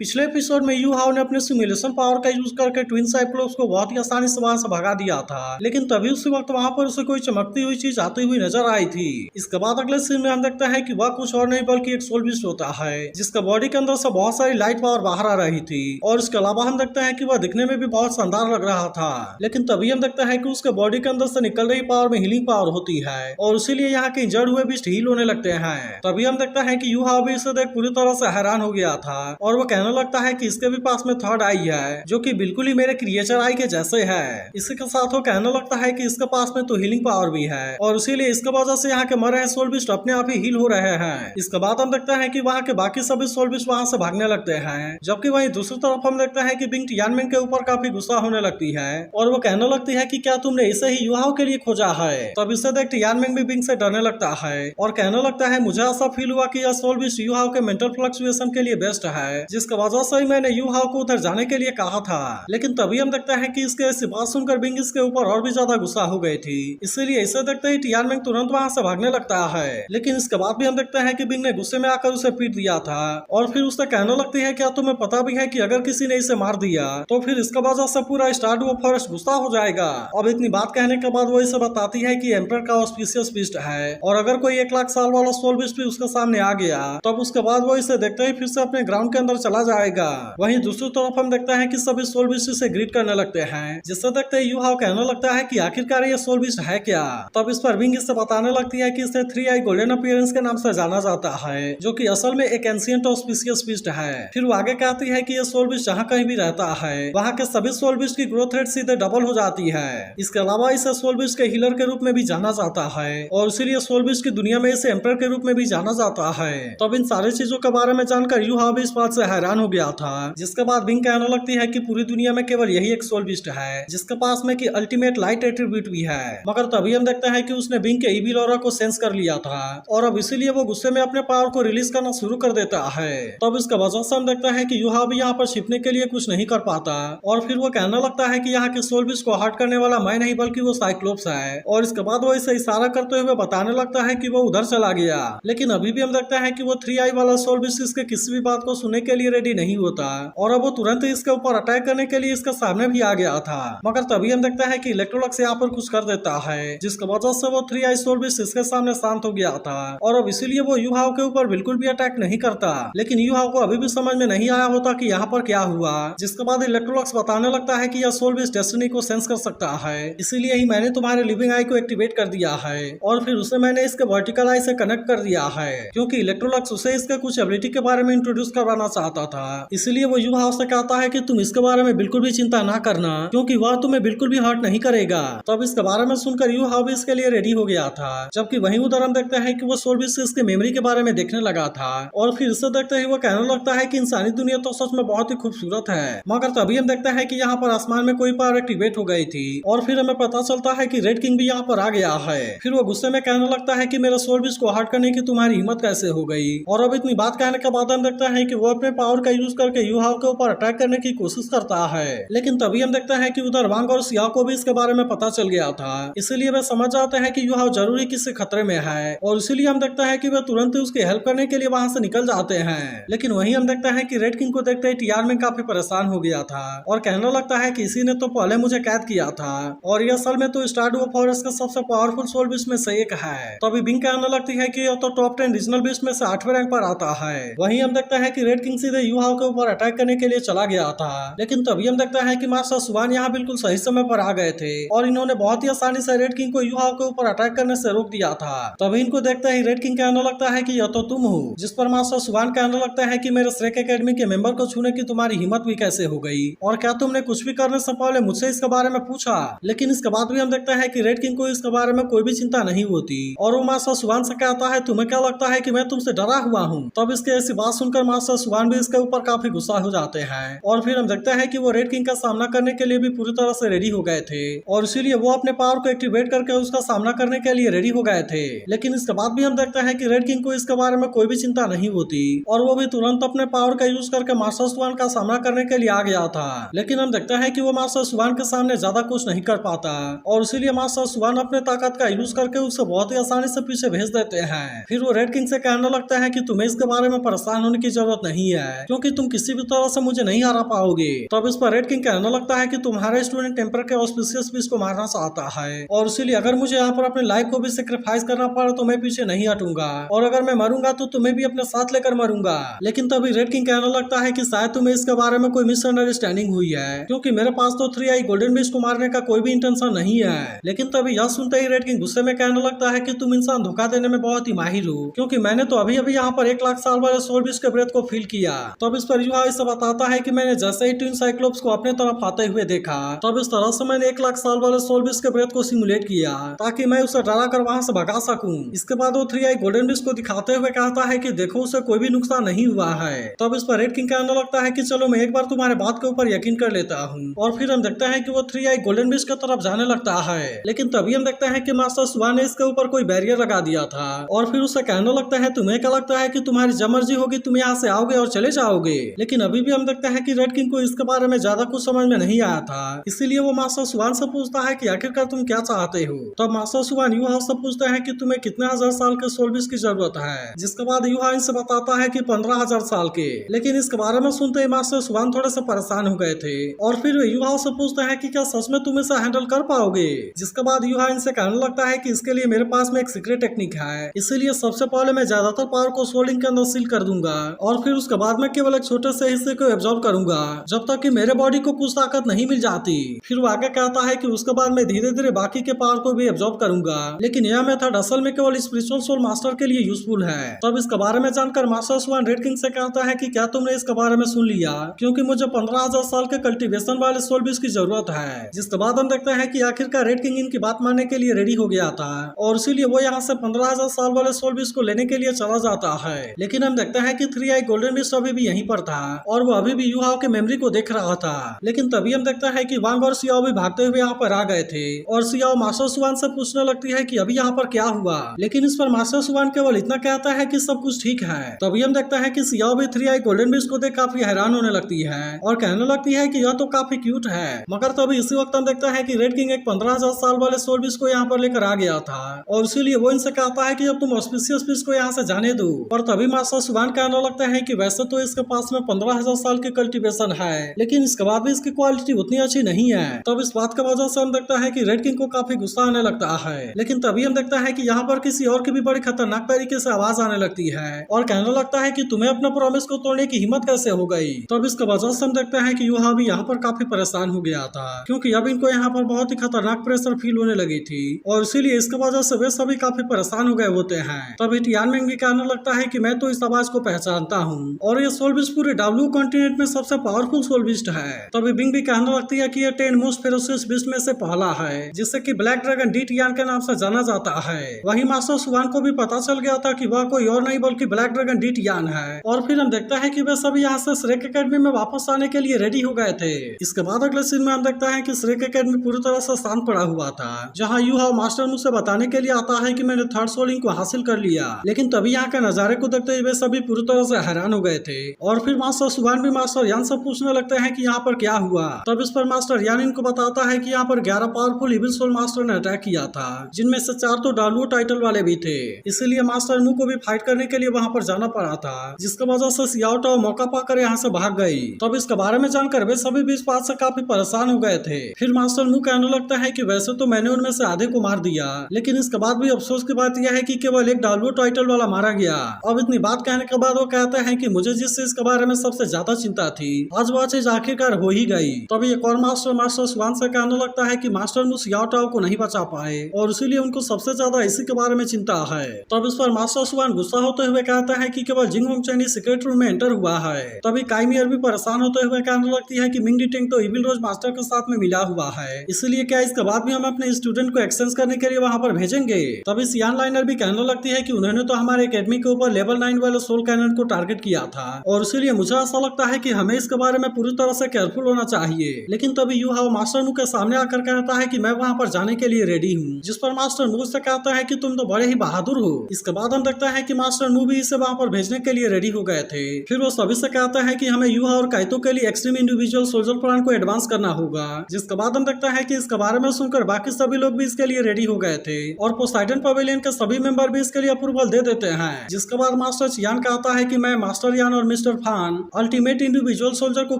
पिछले एपिसोड में you how ने अपने सिमुलेशन पावर का यूज करके ट्विन साइक्लोप्स को बहुत ही आसानी से वहां से भगा दिया था, लेकिन तभी उसी वक्त वहां पर उसे कोई चमकती हुई चीज आती हुई नजर आई थी। इसके बाद अगले सीन में हम देखते हैं कि वह कुछ और नहीं बल्कि एक सोल बीस्ट होता है, जिसका बॉडी के अंदर से बहुत सारी लाइट पावर बाहर आ रही थी। और इसके अलावा हम देखते हैं कि वह दिखने में भी बहुत शानदार लग रहा था, लेकिन तभी हम देखते हैं कि उसके बॉडी के अंदर से निकल रही पावर में हीलिंग पावर होती है और इसीलिए यहाँ के इंजर्ड हुए बीस्ट हील होने लगते हैं। तभी हम देखते हैं कि यू हाउ भी इसे देख पूरी तरह से हैरान हो गया था और वो कहने लगता है कि इसके भी पास में थर्ड आई है, जो कि बिल्कुल ही मेरे क्रिएचर आई के जैसे है। इसी के साथ वो कहने लगता है कि इसके पास में तो हीलिंग पावर भी है और इसीलिए इसके वजह से यहाँ के मरे हुए सोल बीस्ट अपने आप ही हील हो रहे हैं। इसके बाद हम देखते हैं कि वहाँ के बाकी सभी सोल बीस्ट वहाँ से भागने लगते हैं, जबकि वहीं दूसरी तरफ हम देखते हैं कि बिंग टियानमेन के ऊपर काफी गुस्सा होने लगती है और वो कहने लगती है कि क्या तुमने इसे ही यू हाउ के लिए खोजा है। तब इसे देख टियानमेन भी बिंग से डरने लगता है और कहने लगता है मुझे ऐसा फील हुआ कि यह सोल बीस्ट यू हाउ के मेंटल फ्लक्चुएशन के लिए बेस्ट है, जिसकी वजह से मैंने यू हाउ को उधर जाने के लिए कहा था। लेकिन तभी हम देखते हैं कि इसके ऐसी बात सुनकर बिंग इसके ऊपर और भी ज्यादा गुस्सा हो गई थी, इसीलिए इसे देखते ही टियानमेन तुरंत वहां से भागने लगता है। लेकिन इसके बाद भी हम देखते हैं कि बिंग ने गुस्से में आकर उसे पीट दिया था और फिर उससे कहने लगती है क्या तुम्हें पता भी है कि अगर किसी ने इसे मार दिया तो फिर इसका वजह से पूरा स्टारडू फॉरेस्ट गुस्सा हो जाएगा। अब इतनी बात कहने के बाद वो इसे बताती है कि एम्पर का ऑस्पिशियस बीस्ट है और अगर कोई 1 लाख साल वाला सोल बीस्ट भी उसके सामने आ गया तब उसके बाद वो इसे देखते ही फिर से अपने ग्राउंड के अंदर चला जाएगा। वहीं दूसरी तरफ हम देखते हैं कि सभी सोल बीस्ट से ग्रीट करने लगते हैं, जिससे देखते ही यू हाउ कहने लगता है कि आखिरकार ये सोल बीस्ट है क्या। तब इस पर विंग इससे बताने लगती है कि इसे 3 आई गोल्डन अपीयरेंस के नाम से जाना जाता है, जो कि असल में एक एंशिएंट ऑस्पिशियस बीस्ट है। फिर वो आगे कहती है कि ये सोल बीस्ट जहाँ कहीं भी रहता है वहाँ के सभी सोल बीस्ट की ग्रोथ रेट सीधे डबल हो जाती है। इसके अलावा इसे सोल बीस्ट के हीलर के रूप में भी जाना जाता है और इसीलिए सोल बीस्ट की दुनिया में इसे एम्पर के रूप में भी जाना जाता है। तब इन सारी चीजों के बारे में जानकर यू हाउ भी इस बात से हैरान हो गया था, जिसके बाद विंग कहने लगती है कि पूरी दुनिया में केवल यही एक सोल बीस्ट है जिसके पास में कि अल्टीमेट लाइट एट्रीब्यूट भी है। मगर तभी हम देखते हैं कि उसने विंग के ईविल ऑरा को सेंस कर लिया था और अब इसीलिए वो गुस्से में अपने पावर को रिलीज करना शुरू कर देता है। तब इसका वजह से हम देखते हैं कि यू हाउ भी यहाँ पर छिपने के लिए कुछ नहीं कर पाता और फिर वो कहने लगता है कि यहाँ के सोल बीस्ट को हर्ट करने वाला मैं नहीं बल्कि वो साइक्लोप्स है और इसके बाद वो इसे इशारा करते हुए बताने लगता है कि वो उधर चला गया। लेकिन अभी भी हम देखते हैं कि वो 3 आई वाला सोल बीस्ट इसके किसी भी बात को सुनने के लिए रेडी नहीं होता और अब वो तुरंत ही इसके ऊपर अटैक करने के लिए इसके सामने भी आ गया था। मगर तभी हम देखते हैं कि इलेक्ट्रोलक्स यहाँ पर कुछ कर देता है, जिसकी वजह से वो 3 आई सोल बीस्ट इसके सामने शांत हो गया था और अब इसीलिए वो यू हाउ के ऊपर बिल्कुल भी अटैक नहीं करता। लेकिन यू हाउ को अभी भी समझ में नहीं आया होता कि यहाँ पर क्या हुआ, जिसके बाद इलेक्ट्रोलक्स बताने लगता है कि यह सोल बीस्ट डेस्टिनी को सेंस कर सकता है, इसीलिए ही मैंने तुम्हारे लिविंग आई को एक्टिवेट कर दिया है और फिर उसे मैंने इसके वर्टिकल आई से कनेक्ट कर दिया है, क्योंकि इलेक्ट्रोलक्स उसे इसके कुछ एबिलिटी के बारे में इंट्रोड्यूस करवाना चाहता था। इसीलिए वो यू हाउ से कहता है कि तुम इसके बारे में बिल्कुल भी चिंता ना करना, क्योंकि वह तुम्हें बिल्कुल भी हर्ट नहीं करेगा। तब इसके बारे में सुनकर यू हाउ भी इसके लिए रेडी हो गया था, जबकि वहीं उधर हम देखते हैं कि वो सोल बीस्ट इसके मेमोरी के बारे में देखने लगा था और फिर इसे देखते ही वो कहने लगता है कि इंसानी दुनिया तो सच में बहुत ही खूबसूरत है। मगर तभी हम देखते हैं कि यहाँ पर आसमान में कोई पावर एक्टिवेट हो गई थी और फिर हमें पता चलता है कि रेड किंग भी यहाँ पर आ गया है। फिर वो गुस्से में कहने लगता है कि मेरे सोल बीस्ट को हर्ट करने की तुम्हारी हिम्मत कैसे हो गई। और अब इतनी बात कहने के बाद हम देखते हैं कि वो अपने पावर का यूज करके यू हाउ के ऊपर अटैक करने की कोशिश करता है। लेकिन तभी हम देखते हैं कि उधर वांग और सियाओ को भी इसके बारे में पता चल गया था, इसीलिए वे समझ जाते हैं कि यू हाउ जरूरी किसी खतरे में है और इसीलिए हम देखते हैं कि वे तुरंत ही उसकी हेल्प करने के लिए वहां से निकल जाते हैं। लेकिन वहीं हम देखते हैं कि रेड किंग को देखते ही टियानमेन काफी परेशान हो गया था और कहने लगता है कि इसी ने तो पहले मुझे कैद किया था और ये असल में तो स्टारडू फॉरेस्ट का सबसे पावरफुल सोल बीस्ट में से एक है। तभी बिंग कहने लगती है कि यह तो टॉप 10 रीजनल बीस्ट में से 8वें रैंक पर आता है। वहीं हम देखते हैं कि रेड किंग सीधे यू हाउ के ऊपर अटैक करने के लिए चला गया था, लेकिन तभी हम देखते हैं कि मास्टर सुवान यहाँ बिल्कुल सही समय पर आ गए थे और इन्होंने बहुत ही आसानी से रेड किंग को यू हाउ के ऊपर अटैक करने से रोक दिया था। तभी इनको देखते ही रेड किंग कहने लगता है कि यह तो तुम हो, जिस पर मास्टर सुवान कहने लगता है कि मेरे श्रेक एकेडमी के मेंबर को छूने की तुम्हारी हिम्मत भी कैसे हो गई और क्या तुमने कुछ भी करने से पहले मुझसे इसके बारे में पूछा। लेकिन इसके बाद भी हम देखते हैं कि रेड किंग को इसके बारे में कोई भी चिंता नहीं होती और वो मास्टर सुवान से कहता है तुम्हें क्या लगता है कि मैं तुमसे डरा हुआ हूँ। तब इसके ऐसी बात सुनकर मास्टर सुवान भी इसके ऊपर काफी गुस्सा हो जाते हैं और फिर हम देखते हैं कि वो रेड किंग का सामना करने के लिए भी पूरी तरह से रेडी हो गए थे और इसीलिए वो अपने पावर को एक्टिवेट करके उसका सामना करने के लिए रेडी हो गए थे। लेकिन इसके बाद भी हम देखते हैं कि रेड किंग को इसके बारे में कोई भी चिंता नहीं होती और वो भी तुरंत अपने पावर का यूज करके मास्टर सुवान का सामना करने के लिए आ गया था। लेकिन हम देखते हैं कि वो मास्टर सुवान के सामने ज्यादा कुछ नहीं कर पाता और इसीलिए मास्टर सुवान अपने ताकत का यूज करके उसे बहुत ही आसानी से पीछे भेज देते हैं। फिर वो रेड किंग से कहने लगता है कि तुम्हें इसके बारे में परेशान होने की जरूरत नहीं है, क्योंकि तुम किसी भी तरह से मुझे नहीं हरा पाओगे। तब इस पर रेड किंग कहने लगता है कि तुम्हारा स्टूडेंट टेम्पर के ऑस्पिशियस बीस्ट को मारना चाहता है और इसीलिए अगर मुझे यहाँ पर अपने लाइफ को भी सेक्रीफाइस करना पड़ा तो मैं पीछे नहीं हटूंगा और अगर मैं मरूंगा तो तुम्हें भी अपने साथ लेकर मरूंगा। लेकिन तभी रेड किंग कहने लगता है कि शायद तुम्हें इसके बारे में कोई मिसअंडरस्टैंडिंग हुई है, क्योंकि मेरे पास तो 3 आई गोल्डन बीस्ट को मारने का कोई भी इंटेंशन नहीं है। लेकिन तभी यह सुनते ही रेड किंग गुस्से में कहने लगता है कि तुम इंसान धोखा देने में बहुत ही माहिर हो, क्योंकि मैंने तो अभी अभी यहाँ पर 1 लाख साल वाले सोल बीस्ट के ब्रेथ को फील किया। तब इस पर युहा इसे बताता है कि मैंने जैसे ही ट्विन साइक्लोप्स को अपने तरफ आते हुए देखा तब इस तरह से मैंने 1 लाख साल वाले सोल बीस्ट के ब्रेथ को सिमुलेट किया ताकि मैं उसे डरा कर वहां से भगा सकूं। इसके बाद वो 3 आई गोल्डन बीस्ट को दिखाते हुए कहता है कि देखो उसे कोई भी नुकसान नहीं हुआ है। तब इस पर रेड किंग कहने लगता है कि चलो मैं एक बार तुम्हारे बात के ऊपर यकीन कर लेता हूँ और फिर हम देखते हैं कि वो 3 आई गोल्डन बीस्ट की तरफ जाने लगता है। लेकिन तभी हम देखते हैं कि मास्टर सुआ ने इसके ऊपर कोई बैरियर लगा दिया था और फिर उसे कहने लगता है तुम्हें क्या लगता है कि तुम्हारी जब मर्जी होगी तुम यहाँ से आओगे और चले जाओगे। लेकिन अभी भी हम देखते हैं कि रेड किंग को इसके बारे में ज्यादा कुछ समझ में नहीं आया था, इसीलिए वो मास्टर सुआन से पूछता है कि आखिरकार तुम क्या चाहते हो। तब मास्टर सुआन युहा से पूछते हैं कि तुम्हें कितने हजार साल के सोल बीस्ट की जरूरत है, जिसके बाद युहा इनसे बताता है कि 15,000 साल के। लेकिन इसके बारे में सुनते ही मास्टर सुआन थोड़े से परेशान हो गए थे और फिर वे युहा से पूछते हैं कि क्या सच में तुम इसे हैंडल कर पाओगे। जिसके बाद युहा इनसे कहने लगता है कि इसके लिए मेरे पास में एक सीक्रेट टेक्निक है, इसीलिए सबसे पहले मैं ज्यादातर पावर को सोलिंग के अंदर सील कर दूंगा और फिर उसके बाद में केवल एक छोटे से हिस्से को एब्जॉर्ब करूंगा जब तक कि मेरे बॉडी को कुछ ताकत नहीं मिल जाती। फिर वो आगे कहता है कि उसके बाद मैं धीरे धीरे बाकी के पावर को भी एब्जॉर्ब करूंगा, लेकिन यह मेथड असल में केवल स्पिरिचुअल सोल मास्टर के लिए यूजफुल है। तब इसके बारे में जानकर मास्टर सुआन रेड किंग से कहता है कि क्या तुमने इसके बारे में सुन लिया, क्योंकि मुझे 15,000 साल के कल्टीवेशन वाले सोल बीस्ट की जरूरत है। जिसके बाद हम देखते हैं कि आखिरकार रेड किंग इनकी बात मानने के लिए रेडी हो गया था और इसीलिए वो यहाँ से 15,000 साल वाले सोल बीस्ट को लेने के लिए चला जाता है। लेकिन हम देखते हैं कि 3 आई गोल्डन बीस्ट अभी भी यहीं पर था और वो अभी भी युहाओं के मेमोरी को देख रहा था। लेकिन तभी हम देखते हैं कि वांग और सियाओ भी भागते हुए यहाँ पर आ गए थे और सियाओ मास्टर सुआन से पूछने लगती है कि अभी यहाँ पर क्या हुआ। लेकिन इस पर मास्टर सुआन केवल इतना कहता है कि सब कुछ ठीक है। तभी हम देखते हैं कि सियाओ भी 3 आई गोल्डन बीस्ट को देख काफी हैरान होने लगती है और कहने लगती है कि यह तो काफी क्यूट है। मगर तभी इसी वक्त हम देखते हैं कि रेड किंग एक 15,000 साल वाले सोल बीस्ट को यहाँ पर लेकर आ गया था और इसीलिए वो इनसे कहता है कि अब तुम ऑस्पिशियस बीस्ट को यहाँ से जाने दो। और तभी मास्टर सुआन कहने लगता है कि वैसे तो इसके पास में 15,000 साल की कल्टीवेशन है, लेकिन इसके बाद भी इसकी क्वालिटी उतनी अच्छी नहीं है। तब इस बात की वजह से हम देखता है कि रेड किंग को काफी गुस्सा आने लगता है। लेकिन तभी हम देखता है कि यहाँ पर किसी और की भी बड़ी खतरनाक तरीके से आवाज आने लगती है और कहने लगता है कि तुम्हें अपने प्रॉमिस को तोड़ने की हिम्मत कैसे हो गई। तब इसके वजह से हम देखते हैं कि युहा भी यहाँ पर काफी परेशान हो गया था, क्योंकि अब इनको यहाँ पर बहुत ही खतरनाक प्रेशर फील होने लगी थी और इसीलिए इसके वजह से वे सभी काफी परेशान हो गए होते हैं। तभी टियानमेंग भी कहने लगता है कि मैं तो इस आवाज को पहचानता हूँ और ये सोल बीस्ट पूरे डब्ल्यू कॉन्टिनेंट में सबसे पावरफुल सोल बीस्ट है। तभी बिंग भी कहने लगती है कि ये 10 मोस्ट फेरोसियस बीस्ट में से पहला है, जिससे कि ब्लैक ड्रैगन डी टियान के नाम से जाना जाता है। वही मास्टर सुआन को भी पता चल गया था कि वह कोई और नहीं बल्कि ब्लैक ड्रैगन डी टियान है और फिर हम देखते हैं कि वे सभी यहाँ से श्रेक एकेडमी में वापस आने के लिए रेडी हो गए थे। इसके बाद अगले सीन में हम देखते हैं कि श्रेक एकेडमी पूरी तरह से शांत पड़ा हुआ था, जहाँ युहा मास्टर मुझसे बताने के लिए आता है कि मैंने थर्ड सोलिंग को हासिल कर लिया। लेकिन तभी यहाँ के नजारे को देखते हुए सभी पूरी तरह से हैरान हो गए थे और फिर मास्टर सुआन भी मास्टर यान से पूछने लगते हैं कि यहाँ पर क्या हुआ। तब इस पर मास्टर यान इनको बताता है कि यहाँ पर 11 पावरफुल इविल सोल मास्टर ने अटैक किया था, जिनमें से 4 तो डालू टाइटल वाले भी थे, इसलिए मास्टर मू को भी फाइट करने के लिए वहाँ पर जाना पड़ा था, जिसकी वजह से सियाओ टाओ मौका पाकर यहाँ से भाग गई। तब इसके बारे में जानकर वे सभी भी इस बात से काफी परेशान हो गए थे। फिर मास्टर मू कहने लगता है कि वैसे तो मैंने उनमें से आधे को मार दिया, लेकिन इसके बाद भी अफसोस की बात यह है कि केवल एक डालू टाइटल वाला मारा गया। अब इतनी बात कहने के बाद वो कहते हैं कि मुझे जिस चीज के बारे में सबसे ज्यादा चिंता थी आज वह चीज आखिरकार हो ही गई। तभी एक और मास्टर सुआन से कहने लगता है कि मास्टर मू सियाओ टाओ को नहीं बचा पाए और इसीलिए उनको सबसे ज्यादा इसी के बारे में चिंता है। तब इस पर मास्टर सुआन गुस्सा होते हुए कहता है कि केवल जिंग होंगचेन सीक्रेट रूम में एंटर हुआ है। तभी काइमियर भी परेशान होते हुए कहने लगती है कि मिंग डिटेंग तो इविल रोज मास्टर के साथ में मिला हुआ है, इसलिए क्या इसके बाद भी हम अपने स्टूडेंट को एक्सचेंज करने के लिए वहाँ पर भेजेंगे। तभी सियान लाइनर भी कहने लगती है कि उन्होंने तो हमारे एकेडमी के ऊपर लेवल 9 वाले सोल कैनन को टारगेट किया था और इसीलिए मुझे ऐसा लगता है कि हमें इसके बारे में पूरी तरह से केयरफुल होना चाहिए। लेकिन तभी युहा मास्टर मू के सामने आकर कहता है कि मैं वहाँ पर जाने के लिए रेडी हूँ, जिस पर मास्टर मू से कहता है कि तुम तो बड़े ही बहादुर हो। इसके बाद हम देखते हैं कि मास्टर मू भी इसे वहाँ पर भेजने के लिए रेडी हो गए थे। फिर वो सभी से कहता है कि हमें युहा और काइतो के लिए एक्सट्रीम इंडिविजुअल सोल्जर प्लान को एडवांस करना होगा, जिसके बाद हम देखते हैं कि इसके बारे में सुनकर बाकी सभी लोग भी इसके लिए रेडी हो गए थे और पोसाइडन पवेलियन के सभी मेंबर भी इसके लिए अप्रूवल दे देते हैं। जिसके बाद मास्टर चियान कहता है कि मैं मास्टर यान और मिस्टर फान अल्टीमेट इंडिविजुअल सोल्जर को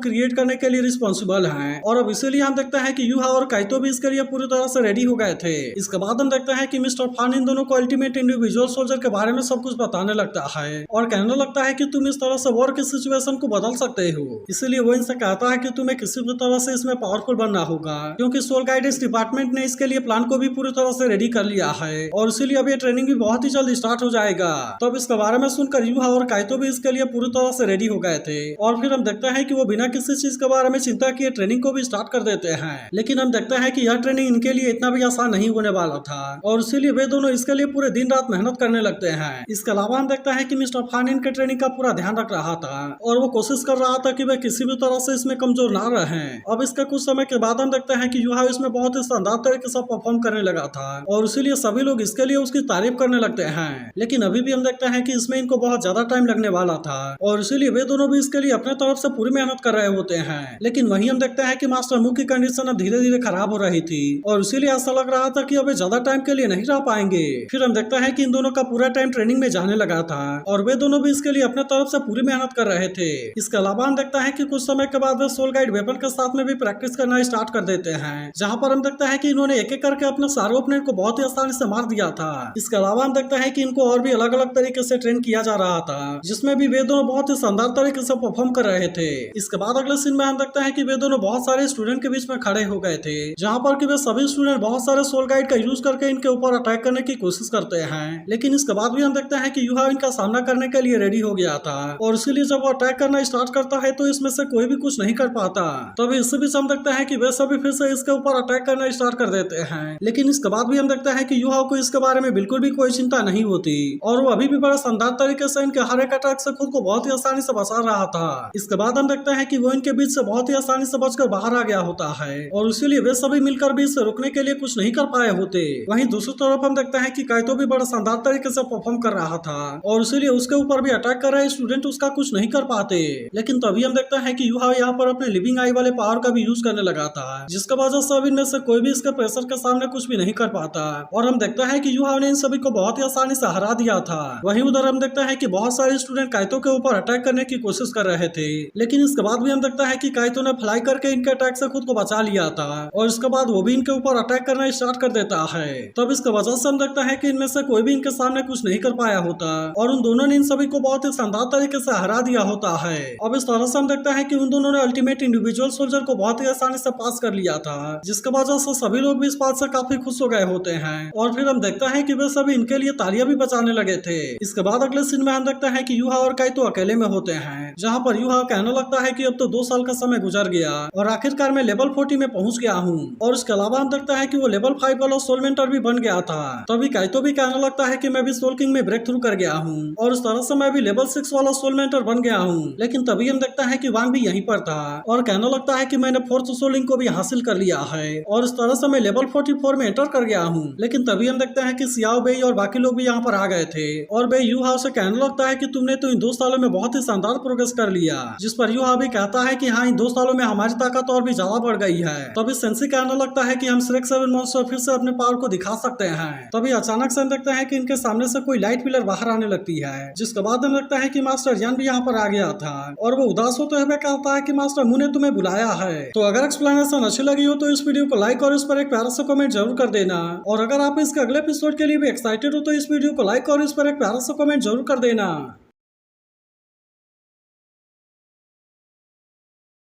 क्रिएट करने के लिए रिस्पॉन्सिबल हैं और अब इसीलिए हम देखते हैं कि यूहा और काइतो भी इसके लिए पूरी तरह से रेडी हो गए थे। इसके बाद हम देखते हैं कि मिस्टर फान इन दोनों को अल्टीमेट इंडिविजुअल सोल्जर के बारे में सब कुछ बताने लगता है और कहने लगता है कि तुम इस तरह से वॉर की सिचुएशन को बदल सकते हो। इसीलिए वो इनसे कहता है कि तुम्हें किसी भी तरह से इसमें पावरफुल बनना होगा, क्योंकि सोल गाइडेंस डिपार्टमेंट ने इसके लिए प्लान को भी पूरी तरह से रेडी कर लिया है और इसीलिए अब ये ट्रेनिंग भी बहुत ही जल्द स्टार्ट हो जाएगा। तब इसके बारे में सुनकर यूहा और काइतो भी इसके लिए पूरी तरह से रेडी हो गए थे और फिर हम देखते हैं कि वो बिना किसी चीज के बारे में चिंता किए ट्रेनिंग को भी स्टार्ट कर देते हैं। लेकिन हम देखते हैं कि यह ट्रेनिंग इनके लिए इतना भी आसान नहीं होने वाला था और इसीलिए वे दोनों इसके लिए पूरे दिन रात मेहनत करने लगते हैं। इसके अलावा हम देखते हैं कि मिस्टर फान इनके ट्रेनिंग का पूरा ध्यान रख रहा था और वो कोशिश कर रहा था कि वे किसी भी तरह से इसमें कमजोर ना रहें। अब इसके कुछ समय के बाद हम देखते हैं कि यूहा इसमें बहुत ही शानदार तरीके से परफॉर्म करने लगा था और इसीलिए सभी लोग इसके लिए उसकी तारीफ करने लगते हैं। लेकिन अभी भी हम देखते हैं कि इसमें इनको बहुत ज्यादा टाइम लगने वाला था और इसीलिए वे दोनों भी इसके लिए अपने तरफ से पूरी मेहनत कर रहे होते हैं। लेकिन वहीं हम देखते हैं कि मास्टर मू की कंडीशन अब धीरे धीरे खराब हो रही थी और इसीलिए ऐसा लग रहा था कि अब ज्यादा टाइम के लिए नहीं रह पाएंगे। फिर हम देखते हैं कि इन दोनों का पूरा टाइम ट्रेनिंग में जाने लगा था और वे दोनों भी इसके लिए अपने तरफ से पूरी मेहनत कर रहे थे। इसके अलावा हम देखते हैं कि कुछ समय के बाद वे सोल गाइड वेपन के साथ में भी प्रैक्टिस करना स्टार्ट कर देते हैं, जहाँ पर हम देखते हैं कि इन्होंने एक एक करके अपने सारे ओपोनेंट को बहुत ही आसानी से मार दिया था। इसके अलावा हम देखते हैं कि इनको और भी अलग अलग तरीके से ट्रेन किया जा रहा था, जिसमें भी वे दोनों बहुत ही शानदार तरीके से परफॉर्म कर रहे थे। इसके बाद अगले सीन में हम देखते हैं कि वे दोनों बहुत सारे स्टूडेंट के बीच में खड़े हो गए थे, जहाँ पर कि वे सभी स्टूडेंट बहुत सारे सोल गाइड का यूज करके इनके ऊपर अटैक करने की कोशिश करते हैं। लेकिन इसके बाद भी हम देखते हैं कि यूहा इनका सामना करने के लिए रेडी हो गया था और इसीलिए जब वो अटैक करना स्टार्ट करता है तो इसमें से कोई भी कुछ नहीं कर पाता। तभी इसी बीच हम देखते हैं कि वे सभी फिर से इसके ऊपर अटैक करना स्टार्ट कर देते हैं। लेकिन इसके बाद भी हम देखते हैं कि यूहा को इसके बारे में बिल्कुल भी कोई चिंता नहीं होती और वो अभी भी बड़ा शानदार तरीके से इनके हर एक अटैक से खुद को बहुत ही आसानी से बचा रहा था। इसके बाद हम देखते हैं कि वो इनके बीच से बहुत ही आसानी से बचकर बाहर आ गया होता है और इसीलिए वे सभी मिलकर भी इसे रोकने के लिए कुछ नहीं कर पाए होते। वहीं दूसरी तरफ हम देखते हैं कि काइतो भी बड़ा शानदार तरीके से परफॉर्म कर रहा था और इसीलिए उसके ऊपर भी अटैक कर रहे स्टूडेंट उसका कुछ नहीं कर पाते। लेकिन तभी हम देखते हैं कि यूहा यहाँ पर अपने लिविंग आई वाले पावर का भी यूज करने लगा था, जिसका वजह से अब इनमें से कोई भी इसके प्रेशर के सामने कुछ भी नहीं कर पाता और हम देखते हैं कि यूहा ने इन सभी को बहुत ही आसानी से हरा दिया था। वहीं उधर हम देखते हैं कि बहुत सारे स्टूडेंट काइतो के ऊपर अटैक करने की कोशिश कर रहे थे, लेकिन इसके बाद भी हम देखते हैं कि काइतो ने फ्लाई करके इनके अटैक से खुद को बचा लिया था और इसके बाद वो भी इनके ऊपर अटैक करना स्टार्ट कर देता है। तब इसके वजह से हम देखते हैं कि इनमें से कोई भी इनके सामने कुछ नहीं कर पाया होता और उन दोनों ने इन सभी को बहुत ही शानदार तरीके से हरा दिया होता है। अब इस तरह से हम देखते हैं कि उन दोनों ने अल्टीमेट इंडिविजुअल सोल्जर को बहुत ही आसानी से पास कर लिया था, जिसके वजह से सभी लोग भी इस बात से काफी खुश हो गए होते हैं और फिर हम देखते हैं कि वे सभी इनके लिए तालियां भी बजाने लगे थे। इसके बाद अगले सीन में हम देखते हैं कि यूहा और काइतो अकेले में होते हैं, जहाँ पर यूहा कहने लगता है कि अब तो 2 साल का समय गुजर गया और आखिरकार मैं लेवल 40 में पहुंच गया हूँ और इसके अलावा हम देखते हैं कि वो लेवल 5 वाला सोल मेंटर भी बन गया था। तभी काइतो भी कहने लगता है कि मैं भी सोल किंग में ब्रेक थ्रू कर गया हूँ और इस तरह से मैं भी लेवल 6 वाला सोल मेंटर बन गया हूँ। लेकिन तभी हम देखते हैं कि वांग भी यहीं पर था और कहने लगता है कि मैंने 4th सोल लिंक को भी हासिल कर लिया है और इस तरह से मैं लेवल 44 में एंटर कर गया हूँ। लेकिन तभी हम देखते हैं कि सियाओ बेई और बाकी लोग भी यहाँ पर आ गए थे और बेई यूहा से कहने लगता है कि तुमने तो इन 2 सालों में बहुत ही शानदार प्रोग्रेस कर लिया, जिस पर यूहा भी कहता है कि हाँ, इन 2 सालों में हमारी ताकत और भी ज्यादा बढ़ गई है। तभी सेंसी कहने लगता है कि हम श्रेक 7 मॉन्स्टर फिर से अपने पावर को दिखा सकते हैं। तभी अचानक से हम देखते हैं कि इनके सामने से कोई लाइट पिलर बाहर आने लगती है, जिसके बाद हम देखते हैं कि मास्टर यान भी यहाँ पर आ गया था और वो उदास होते हुए कहता है कि मास्टर मू ने तुम्हें बुलाया है। तो अगर एक्सप्लेनेशन अच्छी लगी हो तो इस वीडियो को लाइक और इस पर एक प्यारा सा कमेंट जरूर कर देना और अगर आप इसके अगले एपिसोड के लिए भी एक्साइटेड हो तो इस वीडियो को लाइक और इस पर एक प्यारा सा कमेंट जरूर कर देना।